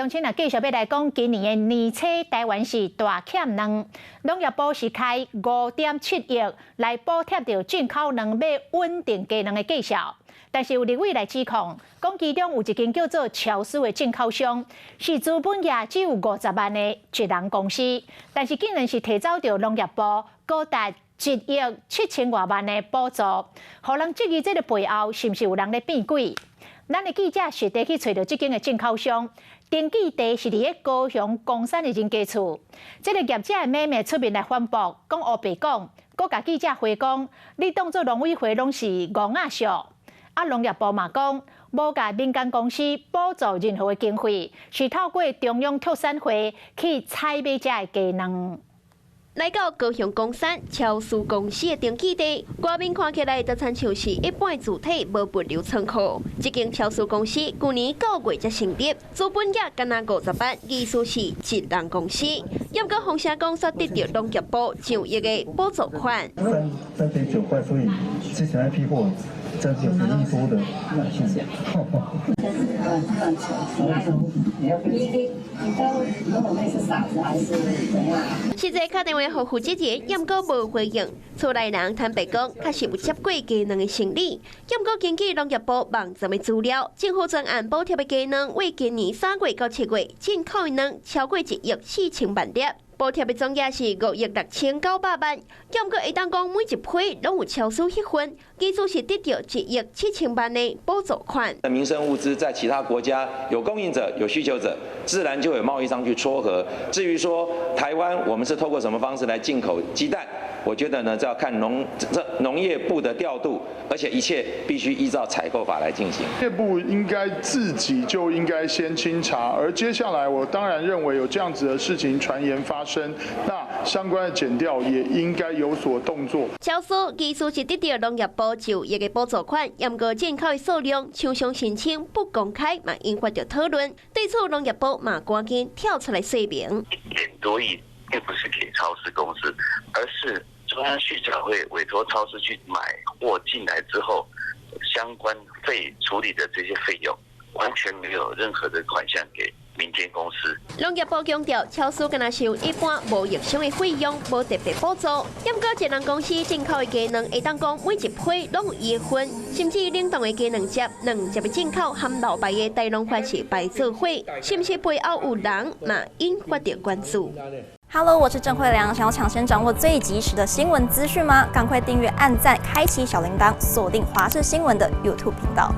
乡亲啊，继续要来讲今年的年初，台湾是大欠粮，农业部是开5.7亿来补贴到进口粮，要稳定价粮的绩效。但是有立委来指控，讲其中有一间叫做乔斯的进口商，是资本额只有50万的一人公司，但是竟然是提走到农业部高达1亿7千多万的补助，互人质疑这个背后是不是有人在变鬼？咱的记者实地去找到这间的进口商，登记地是伫咧高雄公山的人家厝。这个业者的妹妹出面来反驳，讲黑白讲，佮甲记者回讲，你当作农委会拢是戆仔俗。啊，农业部嘛讲，无甲民间公司补助任何的经费，是透过中央特产会去采买这的鸡卵。来到高雄公山超市公司的登记地，外面看起来就亲像是一般主体无物流仓库。这间超市公司去年9月才成立，资本额敢若50万，意思是一人公司。要过风声讲，煞得到农业部上亿的补助款。3.9块，所以之前那批货将近1亿多的数量。实际打电话给负责人，也过无回应。厝内人坦白讲，确实有接过鸡卵的行李，也过根据农业部网站的资料，政府专案补贴的鸡卵为今年3月到7月进口的卵超过1亿4千万粒。补贴的总额是5亿6千900万，也过会当讲每一批拢有超出迄份，基础是得到1亿7千万的补助款。民生物资在其他国家有供应者、有需求者，自然就有贸易商去撮合。至于说台湾，我们是透过什么方式来进口鸡蛋？我觉得呢，这要看农业部的调度，而且一切必须依照采购法来进行。业部应该自己就应该先清查，而接下来我当然认为有这样子的事情传言发生，那相关的检调也应该有所动作。超市技术是得到农业部9亿的补助款，也过进口的数量，厂商申请不公开，嘛引发着讨论。对此，农业部嘛赶紧跳出来说明，1点多亿并不是给超市公司，而是中央畜产会委托超市去买货进来之后，相关处理的这些费用，完全没有任何的款项给民间公司。农业部强调，超市敢若收一般无营商的费用，无特别补助。也过一人公司进口的鸡卵，会当讲每一批拢有伊的份，甚至冷冻的鸡卵汁的进口含老白的大农法是白做伙，是不是背后有人嘛引发着关注。Hello， 我是郑慧良。想要抢先掌握最及时的新闻资讯吗？赶快订阅、按赞、开启小铃铛，锁定华视新闻的 YouTube 频道。